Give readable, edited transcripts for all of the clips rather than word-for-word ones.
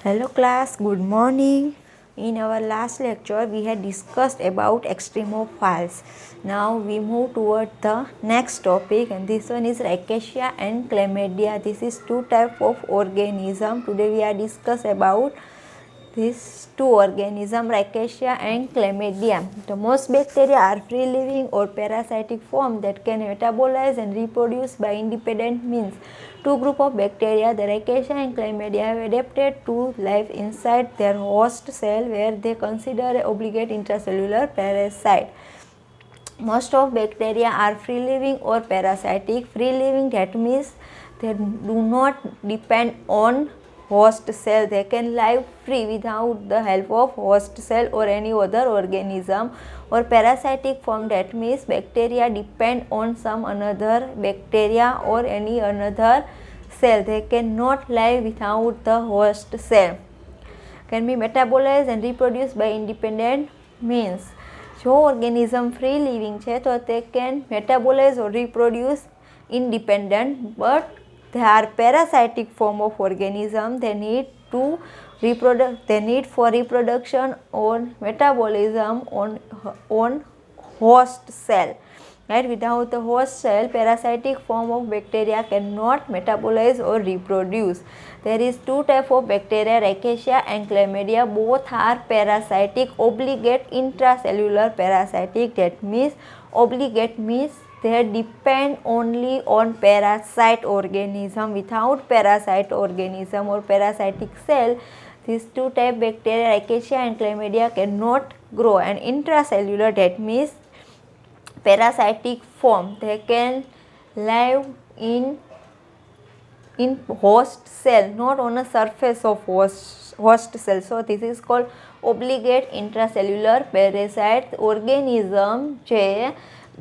Hello class, good morning. In our last lecture we had discussed about extremophiles. Now we move toward the next topic, and this one is Rickettsia and Chlamydia. This is two type of organism. Today we are discuss about these two organisms, Rickettsia and Chlamydia. The most bacteria are free living or parasitic form that can metabolize and reproduce by independent means. Two groups of bacteria, the Rickettsia and Chlamydia, have adapted to life inside their host cell, where they consider an obligate intracellular parasite. Most of bacteria are free living or parasitic. Free living, that means they do not depend on host cell. They can live free without the help of host cell or any other organism. Or parasitic form, that means bacteria depend on some another bacteria or any another cell. They cannot live without the host cell. Can be metabolized and reproduced by independent means. જો organism free living છે તો તે can metabolise or reproduce independent, but they are parasitic form of organism. They need to they need for reproduction or metabolism on host cell. Right? Without the host cell, parasitic form of bacteria cannot metabolize or reproduce. There is two type of bacteria, Rickettsia and Chlamydia. Both are parasitic, obligate intracellular parasitic. That means obligate means they depend only on parasite organism. Without parasite organism or parasitic cell, these two type bacteria, Rickettsia and Chlamydia, cannot grow. And intracellular, that means parasitic form, they can live in host cell, not on a surface of host cell. So this is called obligate intracellular parasite organism, જે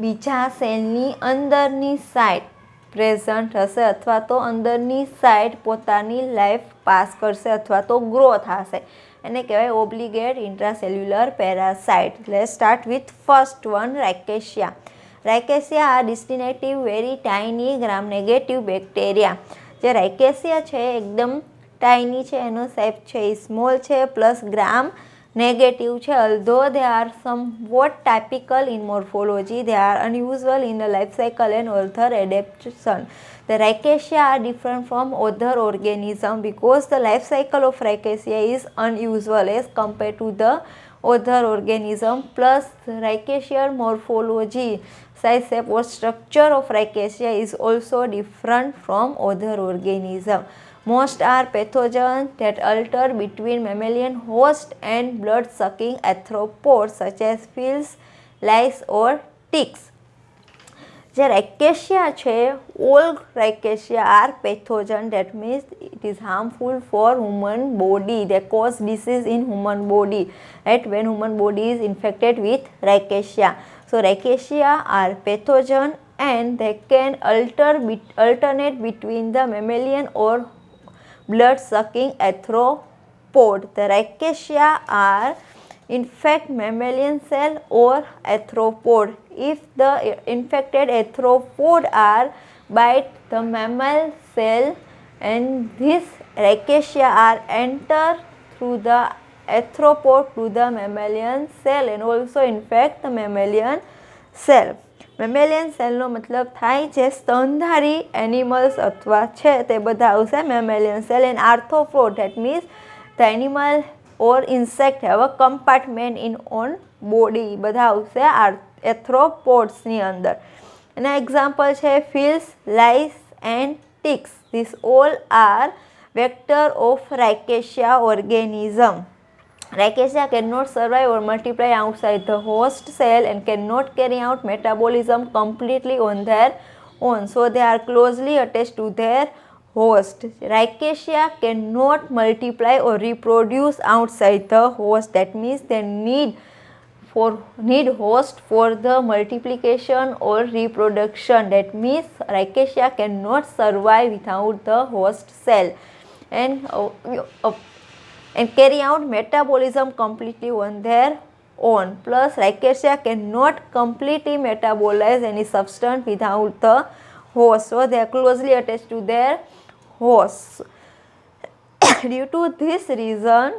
બીજા સેલની અંદરની side present હશે અથવા તો અંદરની side પોતાની life pass કરશે અથવા તો ગ્રો થશે, એને કહેવાય obligate intracellular parasite. Let's start with first one, rickettsia. Rickettsia આ distinctive very tiny gram negative bacteria. જે રાઇકેશિયા છે એકદમ ટાઇની છે, એનો શેપ છે એ સ્મોલ છે, પ્લસ ગ્રામ negative છે. Although they are somewhat typical in morphology, they are unusual in the life cycle and other adaptation. The Rickettsia are different from other organisms because the life cycle of Rickettsia is unusual as compared to the other organism. Plus Rickettsia morphology, size, shape or structure of Rickettsia is also different from other organisms. Most are pathogens that alter between mammalian host and blood-sucking arthropods such as fleas, lice or ticks. જે rickettsia છે, all Rickettsia are pathogen, that means it is harmful for human body. They cause disease in human body, right, when human body is infected with Rickettsia. So Rickettsia are pathogen and they can alternate between the mammalian or blood-sucking arthropod. The Rickettsia are infect mammalian cell or arthropod. If the infected arthropod are bite the mammal cell, and this Rickettsia are enter through the arthropod to the mammalian cell and also infect the mammalian cell. મેમેલિયન સેલનો મતલબ થાય જે સ્તનધારી animals અથવા છે તે બધા આવશે mammalian cell. And arthropod, that means the animal or insect have a compartment in own body, બધા આવશે એથ્રોપોડ્સની અંદર. એના એક્ઝામ્પલ છે fleas, lice and ticks. This all are vector of rickettsia organism. Rickettsia cannot survive or multiply outside the host cell and cannot carry out metabolism completely on their own. So they are closely attached to their host. Rickettsia cannot multiply or reproduce outside the host. That means they need host for the multiplication or reproduction. That means Rickettsia cannot survive without the host cell and carry out metabolism completely on their own. Plus Rickettsia cannot completely metabolize any substance without the host. So they are closely attached to their host. Due to this reason,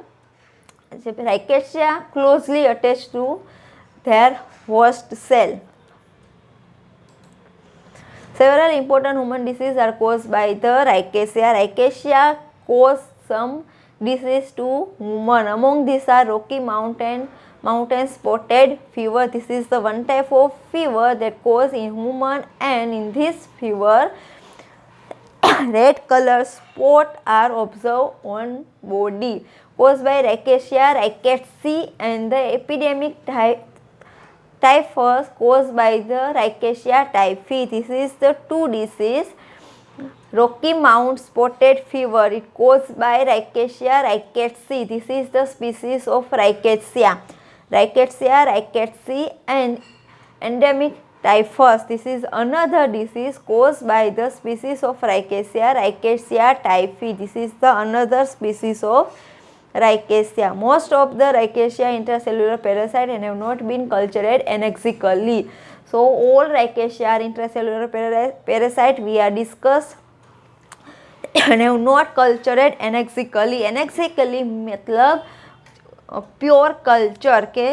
rickettsia closely attached to their host cell. Several important human diseases are caused by the rickettsia. Rickettsia cause some disease to human. Among these are Rocky Mountain spotted fever. This is the one type of fever that causes in human, and in this fever red color spot are observed on body caused by rickettsia rickettsii, and the epidemic typhus caused by the rickettsia typhi. This is the two disease. Rocky Mount spotted fever, it caused by rickettsia rickettsii. This is the species of rickettsia rickettsii, and endemic typhus. This is another disease caused by the species of rickettsia typhi. This is the another species of rickettsia. Most of the rickettsia intracellular parasite and have not been cultured anexically. So all rickettsia are intracellular parasite we are discussed and have not cultured anexically. Anexically मतलब pure culture કે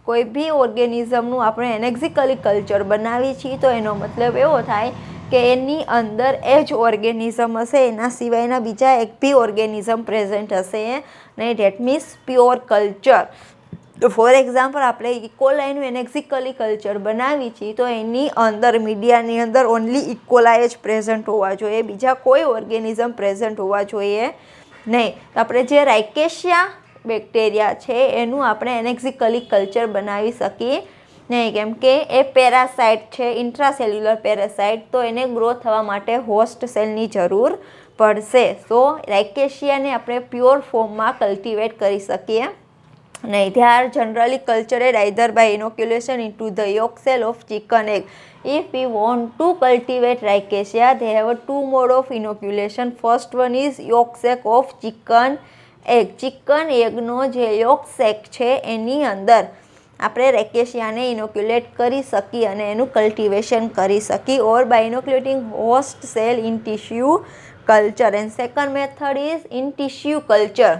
કોઈ બી ઓર્ગેનિઝમનું આપણે એનેક્ઝિકલી culture બનાવીએ છીએ તો એનો મતલબ એવો થાય કે એની અંદર એ જ ઓર્ગેનિઝમ હશે, એના સિવાયના બીજા એક બી ઓર્ગેનિઝમ પ્રેઝન્ટ હશે નહીં. Date means pure culture. For example આપણે ઇકોલાઈનું એનેક્ઝિકલી કલ્ચર બનાવી છીએ તો એની અંદર મીડિયાની અંદર ઓનલી ઇકોલાઈ જ પ્રેઝન્ટ હોવા જોઈએ, બીજા કોઈ ઓર્ગેનિઝમ પ્રેઝન્ટ હોવા જોઈએ નહીં. તો આપણે જે રાઇકેશિયા બેક્ટેરિયા છે એનું આપણે એનેક્ઝિકલી કલ્ચર બનાવી શકીએ નહીં, કેમ કે એ પેરાસાઇટ છે, ઇન્ટ્રાસેલ્યુલર પેરાસાઇટ, તો એને ગ્રો થવા માટે હોસ્ટ સેલની જરૂર પડશે. સો રાઇકેશિયાને આપણે પ્યોર ફોર્મમાં કલ્ટિવેટ કરી શકીએ નહીં. they are generally cultured either by inoculation into the yolk cell of chicken egg. If we want to cultivate rickettsia, they have two mode of inoculation. First one is yolk sac of chicken egg. Chicken એગનો જે yolk સેક છે એની અંદર આપણે રેકેશિયાને ઇનોક્યુલેટ કરી શકીએ અને એનું cultivation કરી શકીએ, or by inoculating host cell in tissue culture. And second method is in tissue culture.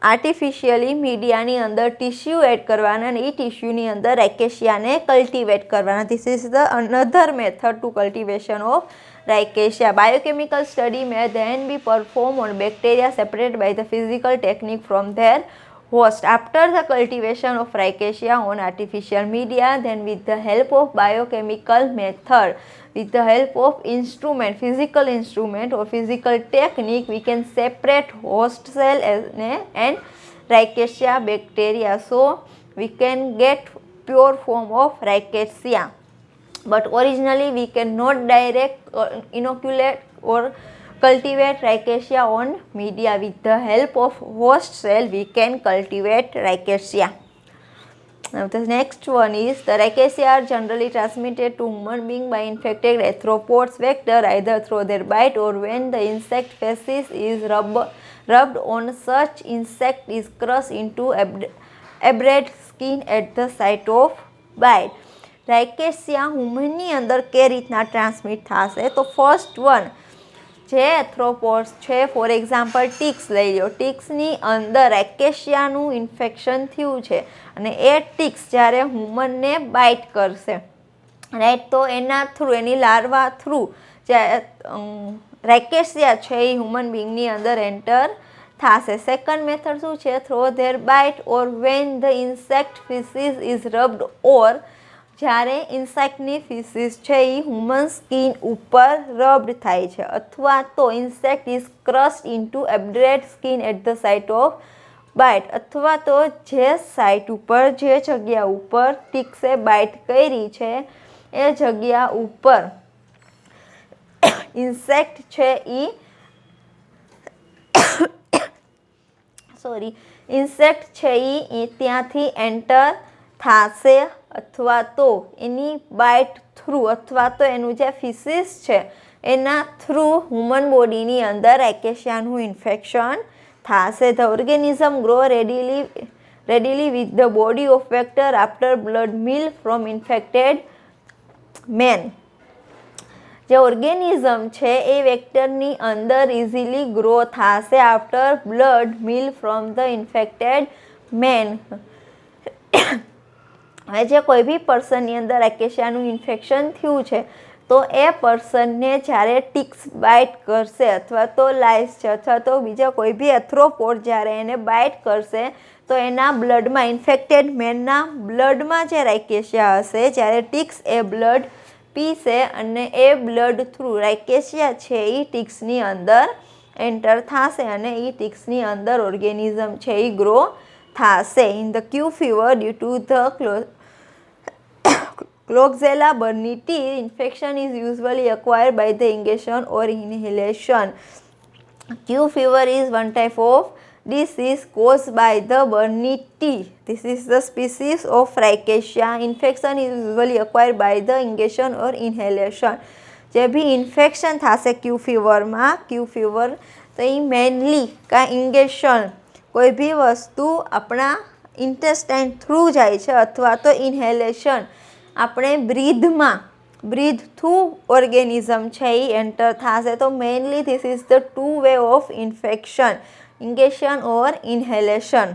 Artificially મીડિયાની અંદર ટિશ્યુ એડ કરવાના અને એ ટિશ્યુની અંદર રેકેશિયાને કલ્ટિવેટ કરવાના. This is the another method to cultivation of rickettsia. Biochemical study may then be performed on bacteria separated by the physical technique from their host. After the cultivation of rickettsia on artificial media, then with the help of biochemical method, with the help of instrument, physical instrument or physical technique, we can separate host cell and rickettsia bacteria. So we can get pure form of rickettsia. But originally we cannot direct inoculate or cultivate rickettsia on media. With the help of host cell we can cultivate rickettsia. Now the next one is the rickettsia are generally transmitted to human being by infected arthropods vector either through their bite or when the insect feces is rubbed on such insect is crushed into abraded skin at the site of bite. રાઇકેશિયા હ્યુમનની અંદર કે રીતના transmit થશે તો first one જે એથ્રોપોડ્સ છે, for example ટિક્સ લઈ લો. ટિક્સની અંદર રાઇકેશિયાનું infection થયું છે અને એ ટિક્સ જ્યારે હ્યુમનને બાઇટ કરશે, રાઈટ, તો એના થ્રુ એની લાર્વા થ્રુ જે રાઇકેશિયા છે એ હ્યુમન બિંગની અંદર એન્ટર થશે. સેકન્ડ મેથડ શું છે? Through their bite or when the insect faeces is rubbed, or જ્યારે ઇન્સેક્ટની ફિસીસ છે એ હ્યુમન સ્કિન ઉપર રબ્ડ થાય છે, અથવા તો insect is crushed into abraded skin at the site of bite, અથવા તો જે સાઇટ ઉપર, જે જગ્યા ઉપર ટિક્સે બાઇટ કરી છે એ જગ્યા ઉપર ઇન્સેક્ટ છે ઇન્સેક્ટ છે એ ત્યાંથી એન્ટર થશે, અથવા તો એની બાઇટ થ્રુ, અથવા તો એનું જે ફિસીસ છે એના થ્રુ હ્યુમન બોડીની અંદર રાઇકેશિયાનું ઇન્ફેક્શન થશે. The organism grow readily with the body of vector after blood meal from infected man. જે ઓર્ગેનિઝમ છે એ વેક્ટરની અંદર ઇઝીલી ગ્રો થશે after blood meal from the infected man. હવે જે કોઈ બી પર્સનની અંદર એકેશિયાનું ઇન્ફેક્શન થયું છે તો એ પર્સનને જ્યારે ટિક્સ બાઇટ કરશે અથવા તો લાઇસ છે અથવા તો બીજા કોઈ બી એથ્રોપોડ જ્યારે એને બાઇટ કરશે તો એના બ્લડમાં ઇન્ફેક્ટેડ મેનના બ્લડમાં જે રાઇકેશિયા હશે જ્યારે ટિક્સ એ બ્લડ પીશે અને એ બ્લડ થ્રુ રાઇકેશિયા છે એ ટિક્સની અંદર એન્ટર થશે અને એ ટિક્સની અંદર ઓર્ગેનિઝમ છે એ ગ્રો થશે. In the Q fever due to the Klebsiella burnetii, infection is usually acquired by the ingestion or inhalation. Q fever is one type of disease caused by the burnetii. This is the species of Rickettsia. Infection is usually acquired by the ingestion or inhalation. જે બી infection થશે ક્યુ ફીવરમાં તો એ mainly કાં ઇન્ગેશન કોઈ બી વસ્તુ આપણા intestine through જાય છે અથવા તો ઇન્હેલેશન આપણે બ્રીથ થ્રુ ઓર્ગેનિઝમ છે એ એન્ટર થશે. તો mainly this is the two way of infection, ingestion or inhalation.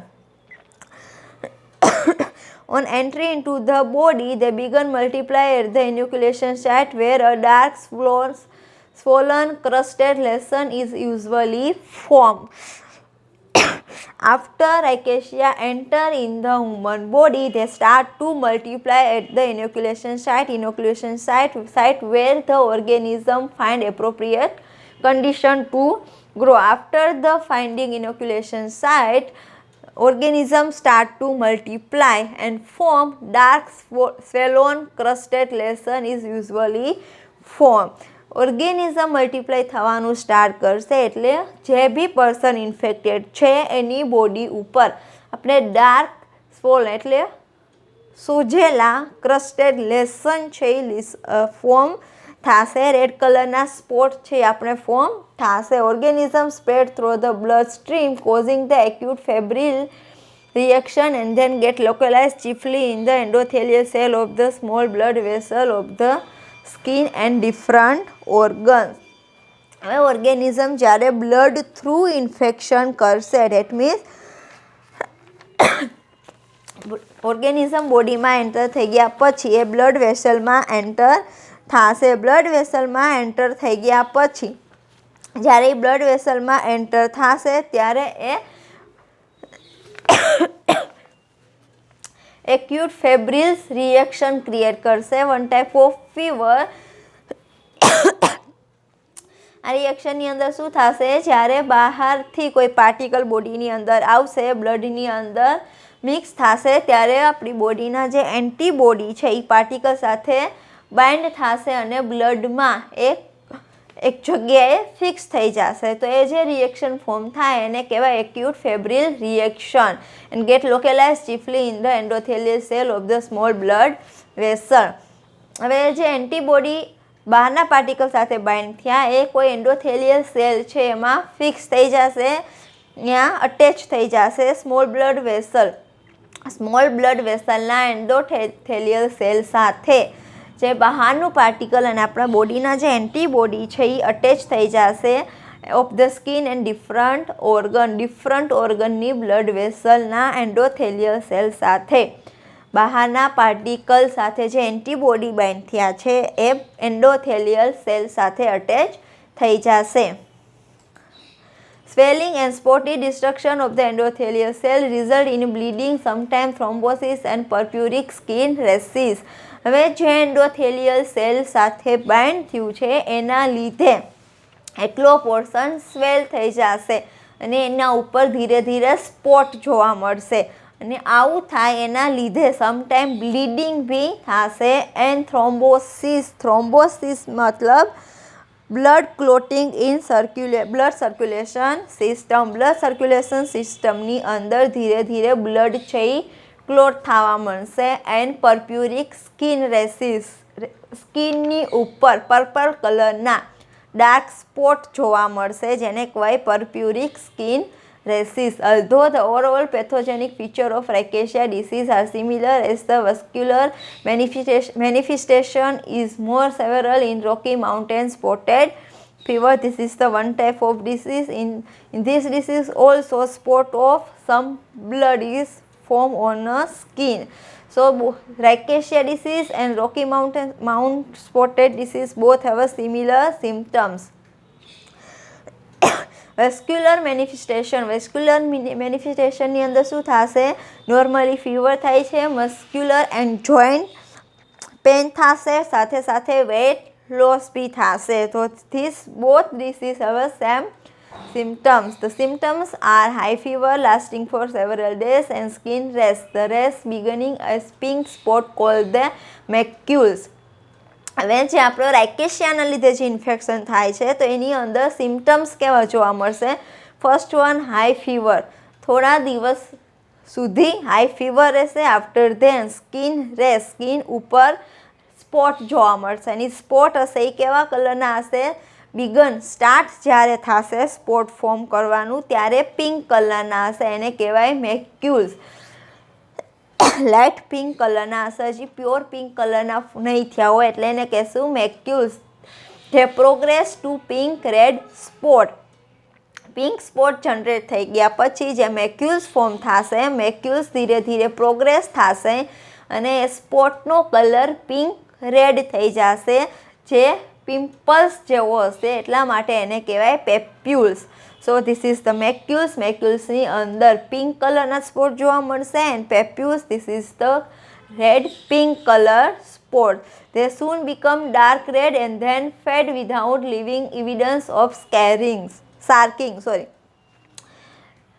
On entry into the body, they begin multiply at the inoculation site where a dark swollen crusted lesion is usually formed. After Rickettsia enter in the human body, they start to multiply at the inoculation site where the organism find appropriate condition to grow. After the finding inoculation site, organisms start to multiply and form dark swollen crusted lesion is usually formed. Organism multiply થવાનું start કરશે એટલે જે બી person infected છે એની body ઉપર આપણે dark સ્વોલ એટલે સૂજેલા crusted lesion છે એ ફોર્મ થશે. રેડ કલરના સ્પોટ છે આપણે ફોર્મ થશે. Organism spread through the blood stream causing the acute febrile reaction and then get localized chiefly in the endothelial cell of the small blood vessel of the skin and different organs. હવે organism જ્યારે blood through infection કરશે date means organism બોડીમાં enter થઈ ગયા પછી એ blood વેસલમાં enter થશે. Blood વેસલમાં enter થઈ ગયા પછી જ્યારે એ બ્લડ વેસલમાં એન્ટર થશે ત્યારે એ એક્યુટ ફેબ્રિલ્સ રિએક્શન ક્રિએટ કરશે. One type of fever. આ રિએક્શનની અંદર શું થશે જ્યારે બહારથી કોઈ પાર્ટિકલ બોડીની અંદર આવશે બ્લડની અંદર મિક્સ થશે ત્યારે આપણી બોડીના જે એન્ટીબોડી છે એ પાર્ટિકલ સાથે બાઇન્ડ થશે અને બ્લડમાં એક જગ્યાએ ફિક્સ થઈ જશે. તો એ જે રિએક્શન ફોર્મ થાય એને કહેવાય acute febrile reaction and get localise chiefly in the endothelial cell of the small blood vessel. હવે જે એન્ટીબોડી બહારના પાર્ટિકલ સાથે બાઇન્ડ થયા એ કોઈ એન્ડોથેલિયલ સેલ છે એમાં ફિક્સ થઈ જશે, ત્યાં અટેચ થઈ જશે small blood vessel. Small blood વેસલના એન્ડોથેલિયલ સેલ સાથે જે બહારનું પાર્ટિકલ અને આપણા બોડીના જે એન્ટીબોડી છે એ અટેચ થઈ જશે of the skin and different ઓર્ગનની બ્લડ વેસલના એન્ડોથેલિયલ સેલ સાથે બહારના પાર્ટિકલ સાથે જે એન્ટીબોડી બાઇન્ડ થયા છે એ એન્ડોથેલિયલ સેલ સાથે અટેચ થઈ જશે. Swelling and spotty destruction of the endothelial cell result in bleeding, sometimes thrombosis and purpuric skin rashes. હવે જે એન્ડોથેલિયલ સેલ સાથે બાઇન્ડ થયું છે એના લીધે એટલો પોર્શન સ્વેલ થઈ જશે અને એના ઉપર ધીરે ધીરે સ્પોટ જોવા મળશે અને આવું થાય એના લીધે સમટાઈમ બ્લીડિંગ બી થશે એન્ડ થ્રોમ્બોસિસ મતલબ blood clotting in blood circulation સિસ્ટમની અંદર ધીરે ધીરે બ્લડ છે ક્લોટ થવા મળશે એન્ડ પર્પ્યુરિક સ્કિન રેસીસ સ્કિનની ઉપર પર્પલ કલરના ડાર્ક સ્પોટ જોવા મળશે જેને કહેવાય પર્પ્યુરિક skin rhesus. Although the overall pathogenic feature of rickettsia disease are similar, as the vascular manifestation is more severe in Rocky Mountain spotted fever. This is the one type of disease. In this disease also spot of some blood is formed on the skin. So rickettsia disease and Rocky Mountain spotted disease both have a similar symptoms. Vascular મેનિફેસ્ટેશનની અંદર શું થશે? Normally fever થાય છે, muscular and joint pain થશે, સાથે સાથે weight loss બી થશે. તો this both disease have same symptoms. The symptoms are high fever lasting for several days and skin rash. The rash beginning as pink spot called the macules. હવે જે આપણો રાઇકેશિયાના લીધે જે ઇન્ફેક્શન થાય છે તો એની અંદર સિમ્ટમ્સ કેવા જોવા મળશે? First one, high fever. થોડા દિવસ સુધી હાઈ ફીવર રહેશે. After then skin rash, skin ઉપર સ્પોટ જોવા મળશે. એની સ્પોટ હશે એ કેવા કલરના હશે? બિગન સ્ટાર્ટ જ્યારે થશે સ્પોટ ફોર્મ કરવાનું ત્યારે પિંક કલરના હશે, એને કહેવાય મેક્યુલ્સ. લાઇટ પિંક કલરના હશે, હજી પ્યોર પિંક કલરના નહીં થયા હોય એટલે એને કહેશું macules. They progress to pink red spot. Pink spot generate થઈ ગયા પછી જે મેક્યુલ્સ ફોર્મ થશે, મેક્યુલ્સ ધીરે ધીરે પ્રોગ્રેસ થશે અને એ સ્પોટનો કલર પિંક રેડ થઈ જશે, જે પિમ્પલ્સ જેવો હશે, એટલા માટે એને કહેવાય papules. So this is the macules. મેક્યુલ્સની અંદર પિંક કલરના સ્પોટ જોવા મળશે and papules, this is the red pink colour spot. They soon become dark red and then fade without leaving evidence of sarking.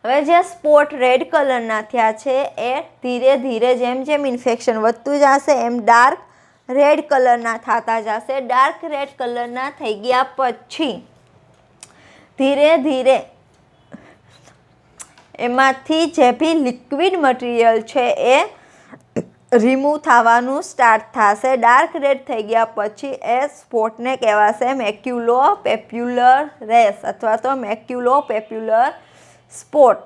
હવે જે સ્પોટ રેડ કલરના થયા છે એ ધીરે ધીરે જેમ જેમ ઇન્ફેક્શન વધતું જશે એમ ડાર્ક રેડ કલરના થતા જશે. ડાર્ક રેડ કલરના થઈ ગયા પછી ધીરે ધીરે એમાંથી જે બી લિક્વિડ મટીરિયલ છે એ રિમૂવ થવાનું સ્ટાર્ટ થશે. ડાર્ક રેડ થઈ ગયા પછી એ સ્પોટને કહેવાશે મેક્યુલો પેપ્યુલર રેશ અથવા તો મેક્યુલો papular spot.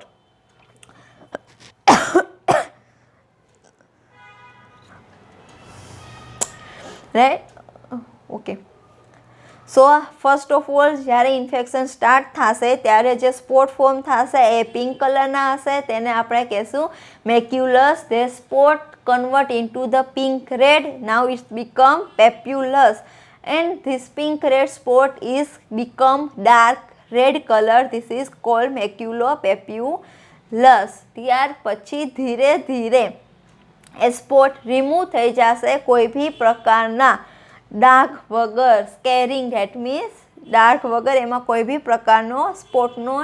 Right, okay. So first of all જ્યારે ઇન્ફેક્શન સ્ટાર્ટ થશે ત્યારે જે સ્પોટ ફોર્મ થશે એ પિંક કલરના હશે, તેને આપણે કહેશું macules. They spot convert into the pink red. Now it's become papulous and this pink red spot is become dark red color. This is called maculopapulous. ત્યાર પછી ધીરે ધીરે એ સ્પોટ રિમૂવ થઈ જશે કોઈ બી પ્રકારના ડાઘ વગર. સ્કેરિંગ ધેટ મીન્સ ડાર્ક વગર, એમાં કોઈ બી પ્રકારનો સ્પોટનો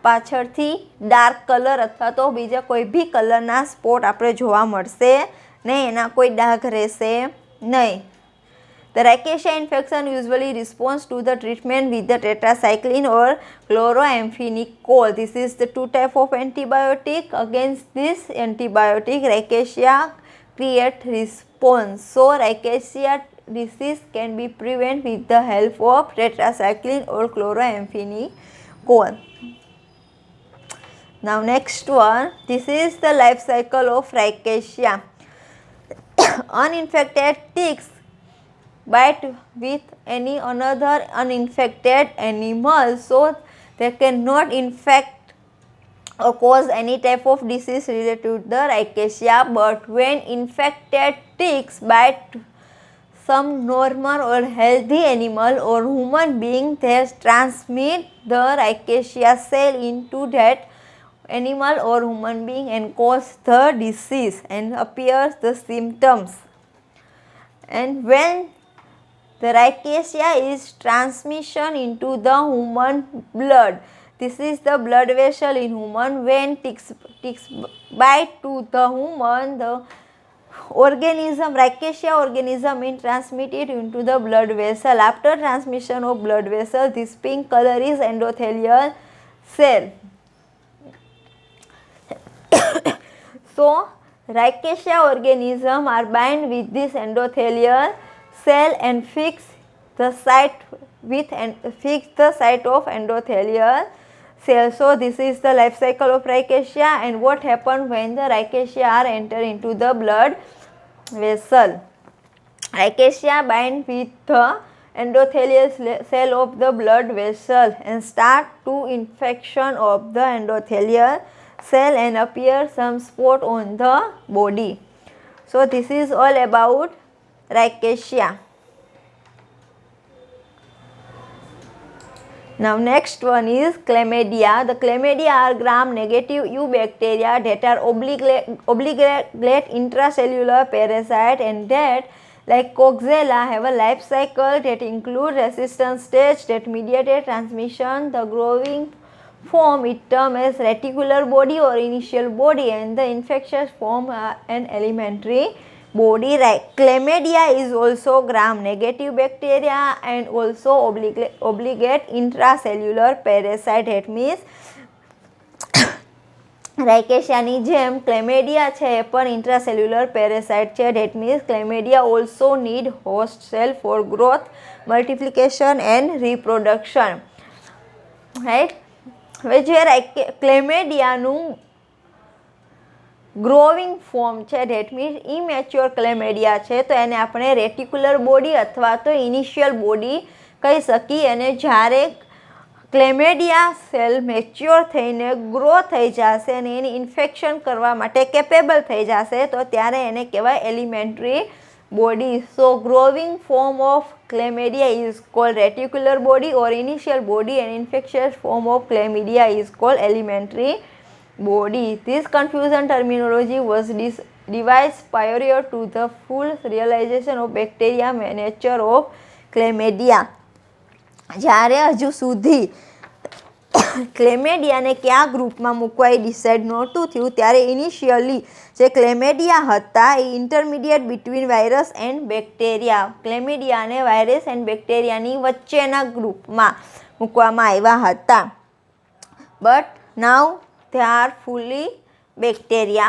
પાછળથી ડાર્ક કલર અથવા તો બીજા કોઈ બી કલરના સ્પોટ આપણે જોવા મળશે નહીં, એના કોઈ ડાઘ રહેશે નહીં. The rickettsia infection usually responds to the treatment with the tetracycline or chloramphenicol. This is the two type of antibiotic. Against this antibiotic, rickettsia create response. So rickettsia disease can be prevented with the help of tetracycline or chloramphenicol. Now next one, this is the life cycle of rickettsia. Uninfected ticks bite with any another uninfected animal, so they cannot infect or cause any type of disease related to the rickettsia. But when infected ticks bite some normal or healthy animal or human being, they transmit the rickettsia cell into that animal or human being and cause the disease and appears the symptoms. And when the rickettsia is transmission into the human blood, this is the blood vessel in human. When ticks bite to the human, the organism, rickettsia organism is transmitted into the blood vessel. After transmission of blood vessel, this pink color is endothelial cell. So rickettsia organism are bind with this endothelial cell and fix the site of endothelial cell. So this is the life cycle of rickettsia, and what happens when the rickettsia are enter into the blood vessel. Rickettsia bind with the endothelial cell of the blood vessel and start to infection of the endothelial cell and appear some spot on the body. So this is all about rickettsia. Now next one is chlamydia. The chlamydia are gram-negative eubacteria that are obligate intracellular parasite and that, like Coxella, have a life cycle that include resistance stage that mediated transmission. The growing form is termed as reticular body or initial body, and the infectious form an elementary body. Right. Chlamydia is also gram-negative bacteria and also obligate intracellular parasite. That means રાઇકેશિયાની જેમ ક્લેમેડિયા છે એ પણ intracellular parasite છે. That means chlamydia also need host cell for growth, multiplication and reproduction. Right. હવે જે ક્લેમેડિયાનું growing form છે, that means immature chlamydia છે, તો એને આપણે રેટિક્યુલર બોડી અથવા તો ઇનિશિયલ બોડી કહી શકીએ. અને જ્યારે ક્લેમેડિયા સેલ મેચ્યોર થઈને ગ્રો થઈ જશે અને એની ઇન્ફેક્શન કરવા માટે કેપેબલ થઈ જશે તો ત્યારે એને કહેવાય elementary body. So growing form of chlamydia is called reticular body or initial body and infectious form of chlamydia is called elementary body. This confusing terminology was devised prior to the full realization of bacteria nature of chlamydia. જ્યારે હજુ સુધી ક્લેમેડિયાને કયા ગ્રુપમાં મૂકવા એ decide નહોતું થયું ત્યારે initially જે ક્લેમેડિયા હતા એ intermediate between virus and bacteria, ક્લેમેડિયાને વાયરસ એન્ડ બેક્ટેરિયાની વચ્ચેના ગ્રુપમાં મૂકવામાં આવ્યા હતા. But now they are fully bacteria.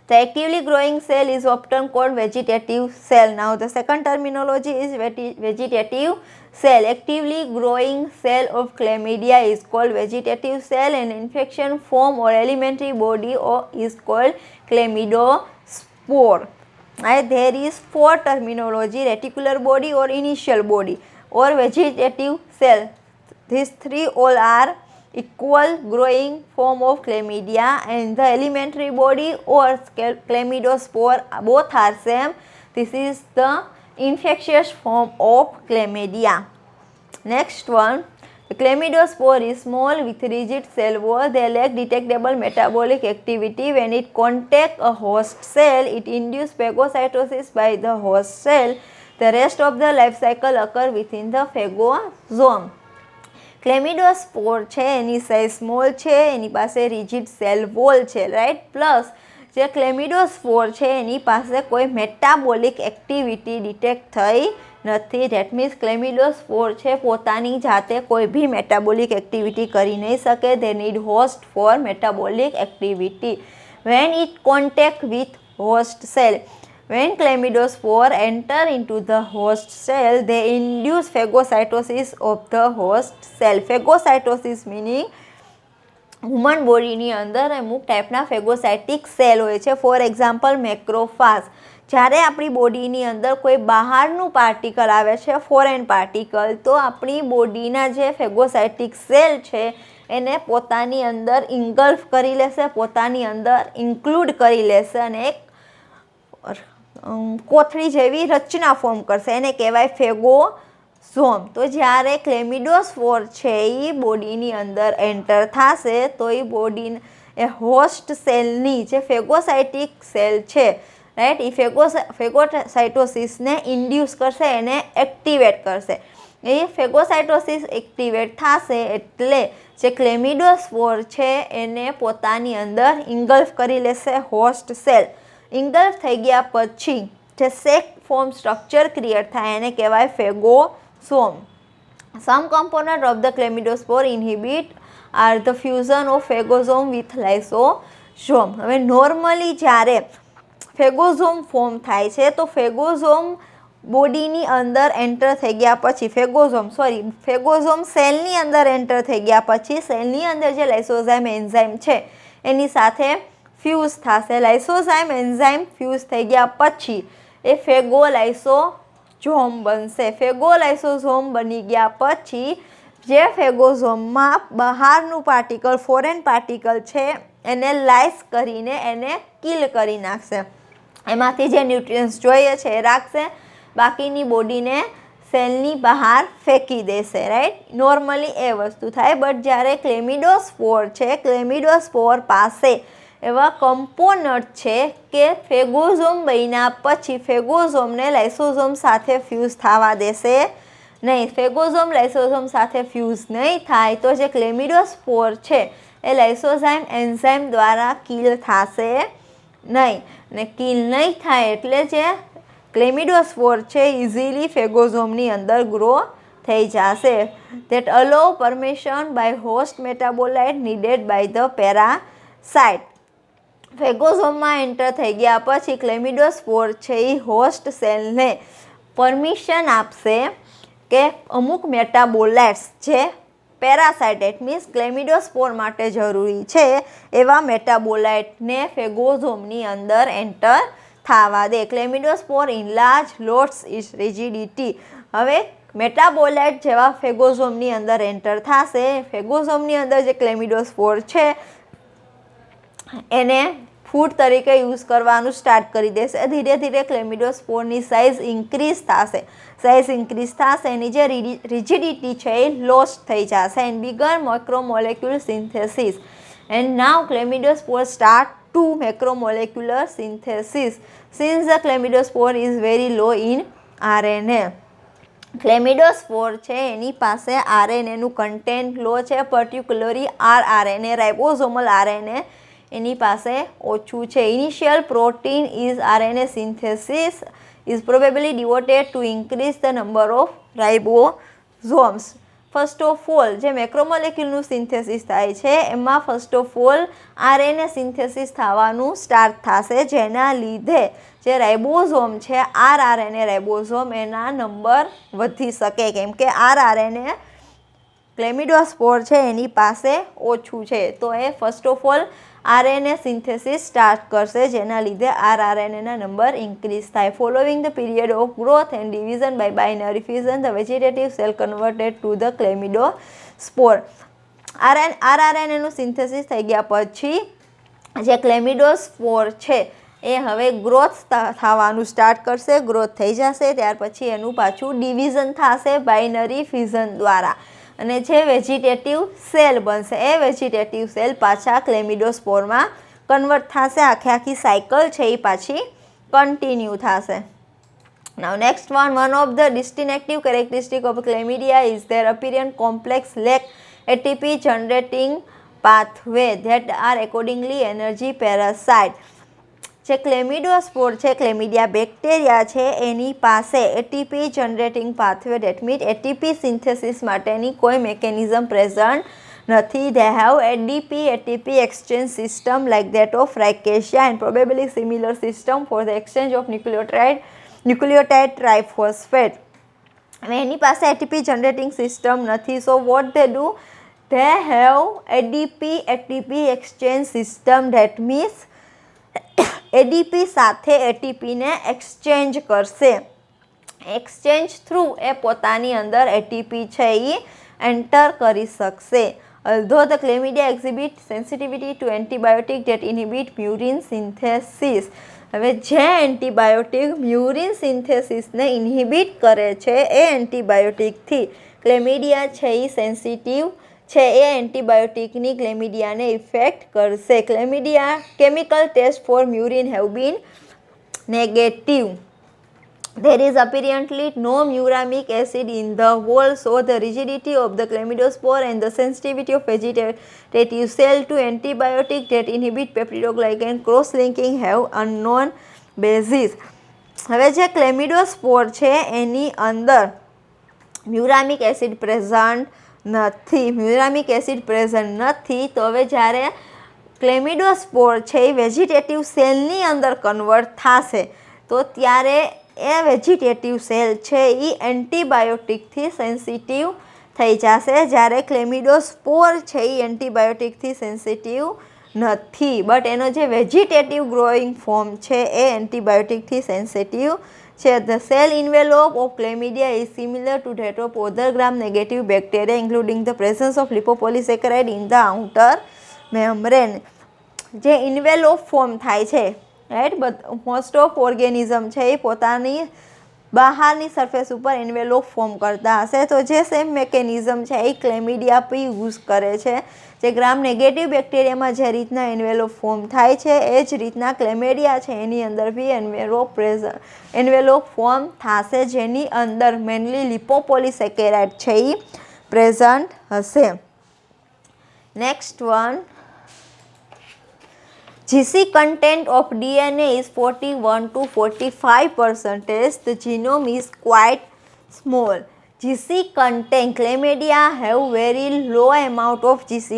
The actively growing cell is often called vegetative cell. Now the second terminology is vegetative cell. Actively growing cell of chlamydia is called vegetative cell and infection form or elementary body is called chlamydospore. There is four terminology: reticular body or initial body or vegetative cell. These three all are equal growing form of chlamydia and the elementary body or chlamydospore both are same. This is the infectious form of chlamydia. Next one, the chlamydospore is small with rigid cell wall. They lack detectable metabolic activity. When it contacts a host cell, it induces phagocytosis by the host cell. The rest of the life cycle occur within the phagosome. ક્લેમિડોસ્પોર છે એની size small છે, એની પાસે rigid cell wall છે, right. Plus જે chlamydospore છે એની પાસે કોઈ મેટાબોલિક એક્ટિવિટી ડિટેક્ટ થઈ નથી. ધેટ મીન્સ ક્લેમિડોસ્પોર છે પોતાની જાતે કોઈ બી મેટાબોલિક એક્ટિવિટી કરી નહીં શકે. They need host for metabolic activity. When it contact with host cell, when chlamydospore enter into the host cell, they induce phagocytosis of the host cell. Phagocytosis meaning human body ની અંદર અમુક ટાઈપના ફેગોસાઇટિક cell હોય છે. For example macrophage. જ્યારે આપણી બોડીની અંદર કોઈ બહારનું પાર્ટિકલ આવે છે, ફોરેન પાર્ટિકલ, તો આપણી બોડીના જે ફેગોસાઇટિક સેલ છે એને પોતાની અંદર ઇન્ગલ્ફ કરી લેશે, પોતાની અંદર ઇન્ક્લુડ કરી લેશે અને એક કોથળી જેવી રચના ફોર્મ કરશે, એને કહેવાય ફેગોસોમ. તો જ્યારે ક્લેમિડોસ્પોર છે એ બોડીની અંદર એન્ટર થશે તો એ બોડી એ હોસ્ટ સેલની જે ફેગોસાઇટિક સેલ છે, રાઈટ, એ ફેગોસાઇટોસિસને ઇન્ડ્યુસ કરશે, એને એક્ટિવેટ કરશે. એ ફેગોસાઇટોસિસ એક્ટિવેટ થશે એટલે જે ક્લેમિડોસ્પોર છે એને પોતાની અંદર ઇન્ગલ્ફ કરી લેશે હોસ્ટ સેલ. ઇન્ગલ્ફ થઈ ગયા પછી જે સેક ફોર્મ સ્ટ્રક્ચર ક્રિએટ થાય એને કહેવાય phagosome. Some component of the chlamydospore inhibit are the fusion of phagosome with lysosome. હવે નોર્મલી જ્યારે ફેગોસોમ ફોર્મ થાય છે તો ફેગોસોમ બોડીની અંદર એન્ટર થઈ ગયા પછી ફેગોઝોમ સેલની અંદર એન્ટર થઈ ગયા પછી સેલની અંદર જે લાઇસોઝાઇમ એન્ઝાઇમ છે એની સાથે ફ્યુઝ થશે. લાઇસોઝાઇમ એન્ઝાઇમ ફ્યુઝ થઈ ગયા પછી એ ફેગોલાઇસોઝોમ બનશે. ફેગોલાઇસોઝોમ બની ગયા પછી જે ફેગોઝોમમાં બહારનું પાર્ટિકલ ફોરેન પાર્ટિકલ છે એને લાઇસ કરીને એને કિલ કરી નાખશે. એમાંથી જે ન્યુટ્રિયન્ટ્સ જોઈએ છે એ રાખશે, બાકીની બોડીને સેલની બહાર ફેંકી દેશે. રાઈટ, નોર્મલી એ વસ્તુ થાય. બટ જ્યારે ક્લેમિડોસ્પોર છે, ક્લેમિડોસ્પોર પાસે એવા કમ્પોનન્ટ છે કે ફેગોઝોમ બન્યા પછી ફેગોઝોમને લાઇસોઝોમ સાથે ફ્યુઝ થવા દેશે નહીં. ફેગોઝોમ લાઇસોઝોમ સાથે ફ્યુઝ નહીં થાય તો જે ક્લેમિડોસ્પોર છે એ લાઇસોઝાઇમ એન્ઝાઇમ દ્વારા કિલ થશે નહીં. ને કિલ નહીં થાય એટલે જે ક્લેમિડોસ્પોર છે ઇઝીલી ફેગોઝોમની અંદર ગ્રો થઈ જશે. That allow permission by host metabolite needed by the parasite. ફેગોઝોમમાં એન્ટર થઈ ગયા પછી ક્લેમિડોસ્પોર છે એ હોસ્ટ સેલને પરમિશન આપશે કે અમુક મેટાબોલાઇટ્સ જે પેરાસાઇટ એટ મીન્સ ક્લેમિડોસ્પોર માટે જરૂરી છે એવા મેટાબોલાઇટને ફેગોઝોમની અંદર એન્ટર થવા દે. Chlamydospore in large lots is rigidity. હવે મેટાબોલાઇટ જેવા ફેગોઝોમની અંદર એન્ટર થશે. ફેગોઝોમની અંદર જે ક્લેમિડોસ્પોર છે એને ફૂડ તરીકે યુઝ કરવાનું સ્ટાર્ટ કરી દેશે. ધીરે ધીરે ક્લેમિડોસ્પોરની સાઇઝ ઇન્ક્રીઝ થશે. સાઇઝ ઇન્ક્રીઝ થશે એની જે રિજિડિટી છે એ લોસ્ટ થઈ જશે. And bigger macromolecule synthesis. And now chlamydospore start to macromolecular synthesis since the chlamydospore is very low in RNA. Chlamydospore છે એની પાસે RNAનું કન્ટેન્ટ લો છે, પર્ટિક્યુલરલી rRNA રાઇબોઝોમલ RNA એની પાસે ઓછું છે. Initial protein is RNA synthesis is probably devoted to increase the number of ribosomes. First of all જે મેક્રોમોલેક્યુલનું સિન્થેસિસ થાય છે એમાં first of all RNA synthesis થવાનું સ્ટાર્ટ થશે, જેના લીધે જે રાઇબોઝોમ છે rRNA રાઇબોઝોમ એના નંબર વધી શકે, કેમ કે rRNA ક્લેમિડોસ્પોર છે એની પાસે ઓછું છે. તો એ first of all RNA synthesis start કરશે, જેના લીધે rRNAના નંબર ઇન્ક્રીઝ થાય. Following the period of growth and division by binary fusion the vegetative cell converted to the ક્લેમિડોસ્પોર. rRNAનું સિન્થેસિસ થઈ ગયા પછી જે ક્લેમિડોસ્પોર છે એ હવે ગ્રોથ થવાનું સ્ટાર્ટ કરશે. ગ્રોથ થઈ જશે ત્યાર પછી એનું પાછું ડિવિઝન થશે બાઇનરી ફ્યુઝન દ્વારા, અને જે વેજીટેટિવ સેલ બનશે એ વેજીટેટિવ સેલ પાછા ક્લેમિડોસ્પોરમાં કન્વર્ટ થશે. આખી સાયકલ છે એ પાછી કન્ટિન્યુ થશે. Now next one of the distinctive characteristic of chlamydia is their apparent complex lack ATP generating pathway that are accordingly energy parasite. જે ક્લેમિડોસ્પોર છે, ક્લેમિડિયા બેક્ટેરિયા છે, એની પાસે ATP generating pathway that meet ATP synthesis માટેની કોઈ mechanism present નથી. They have ATP exchange system like that of rickettsia and probably similar system for the exchange of nucleotide triphosphate. હવે એની પાસે ATP જનરેટિંગ સિસ્ટમ નથી. So what they do, they have ATP exchange system date means ADP સાથે ATPને exchange કરશે. Exchange through એ પોતાની અંદર ATP છે એ enter કરી શકશે. Although the Chlamydia exhibit sensitivity to antibiotic that inhibit murin synthesis. હવે જે એન્ટીબાયોટિક મ્યુરિન સિન્થેસિસને ઇન્હિબિટ કરે છે એ એન્ટીબાયોટિકથી ક્લેમિડિયા છે એ સેન્સિટિવ છે. એ એન્ટીબાયોટિકની ક્લેમિડિયાને ઇફેક્ટ કરશે. Chlamydia chemical test for murein have been negative. There is apparently no muramic acid in the whole, so the rigidity of the chlamydospore and the sensitivity of vegetative cell to antibiotic that inhibit peptidoglycan cross-linking have unknown basis. હવે જે chlamydospore છે એની અંદર મ્યુરામિક acid present નથી. તો હવે જ્યારે ક્લેમિડોસ્પોર છે એ vegetative સેલની અંદર કન્વર્ટ થશે તો ત્યારે એ વેજીટેટિવ સેલ છે એ એન્ટીબાયોટિકથી સેન્સિટિવ થઈ જશે, જ્યારે ક્લેમિડોસ્પોર છે એ એન્ટીબાયોટિકથી સેન્સિટિવ નથી, બટ એનો જે વેજીટેટિવ ગ્રોઈંગ ફોર્મ છે એ એન્ટીબાયોટિકથી સેન્સિટિવ છે. The cell envelope of chlamydia is similar to that of other gram negative bacteria including the presence of lipopolysaccharide in the outer membrane. જે ઇન્વેલોપ ફોર્મ થાય છે, right, but most of organism છે એ પોતાની બહારની surface ઉપર envelope form કરતા હશે, તો જે સેમ મેકેનિઝમ છે એ ક્લેમિડિયા પણ યુઝ કરે છે. જે ગ્રામ નેગેટિવ બેક્ટેરિયામાં જે રીતના એન્વેલોપ ફોર્મ થાય છે એ જ રીતના ક્લેમિડિયા છે એની અંદર બી એન્વેલોપ ફોર્મ થશે, જેની અંદર મેનલી લિપોપોલિસેકેરાઇડ છે એ પ્રેઝન્ટ હશે. Next one, GC content of DNA is 41 to 45%. The genome is quite small. GC content, chlamydia have very low amount of GC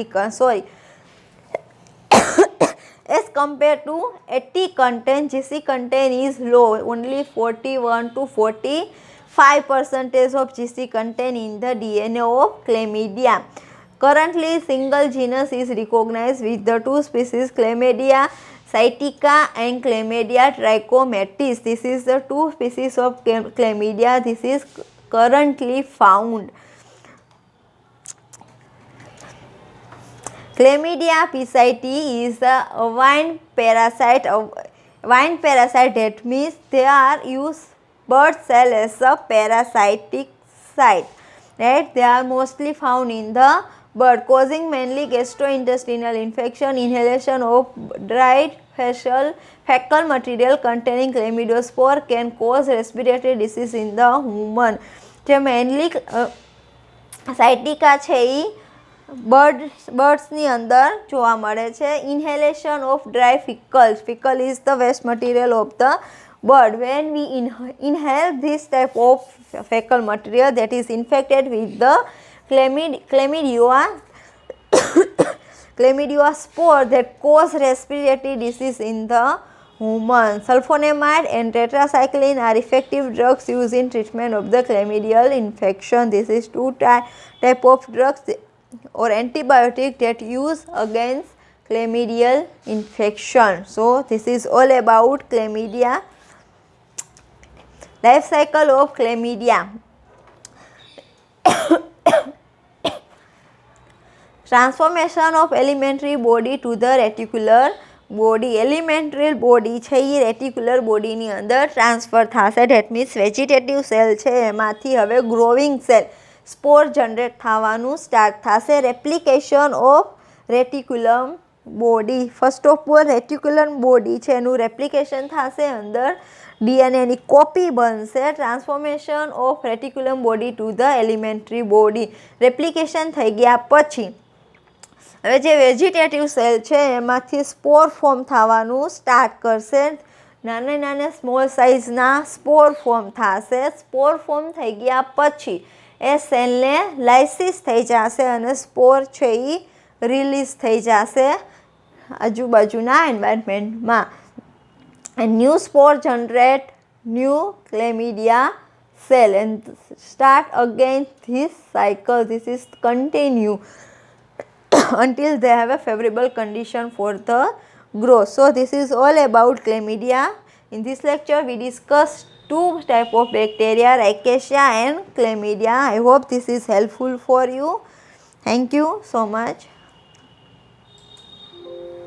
as compared to 80 content, GC content is low, only 41 to 45% of GC content in the DNA of chlamydia. Currently, single genus is recognized with the two species Chlamydia psittacia and Chlamydia trichomatis. This is the two species of chlamydia. This is currently found. Chlamydia psittacia is a vine parasite. That means they are use bird cell as a parasitic site. Right? They are mostly found in the bird, causing mainly gastrointestinal infection. Inhalation of dried fecal material containing chlamydospore can cause respiratory disease in the human. જે mainly સાયટિકા છે એ બર્ડ્સની અંદર જોવા મળે છે. Inhalation of dry faecal is the waste material of the bird. When we inhale this type of fecal material that is infected with the chlamydia spore that cause respiratory disease in the human. Sulfonamide and tetracycline are effective drugs used in treatment of the chlamydial infection. This is two type of drugs or antibiotic that use against chlamydial infection. So this is all about chlamydia. Life cycle of chlamydia. Transformation of elementary body to the reticular body. Elementary body છે એ રેટિક્યુલર બોડીની અંદર transfer થશે. That means vegetative cell છે એમાંથી હવે growing cell સ્પોર generate થવાનું start થશે. Replication of reticulum body. First of all reticulum body છે એનું રેપ્લિકેશન થશે, અંદર ડીએનએની કોપી બનશે. Transformation of reticulum body to the elementary body. Replication થઈ ગયા પછી હવે જે વેજીટેટિવ સેલ છે એમાંથી સ્પોર ફોર્મ થવાનું સ્ટાર્ટ કરશે. નાના સ્મોલ સાઇઝના સ્પોર ફોર્મ થશે. સ્પોર ફોર્મ થઈ ગયા પછી એ સેલને લાઇસિસ થઈ જશે અને સ્પોર છે એ રિલીઝ થઈ જશે આજુબાજુના એન્વાયરમેન્ટમાં. And new spore generate new chlamydia cell and start again this cycle. This is continue until they have a favorable condition for the growth. So this is all about chlamydia. In this lecture we discussed two type of bacteria, Rickettsia and chlamydia. I hope this is helpful for you. Thank you so much.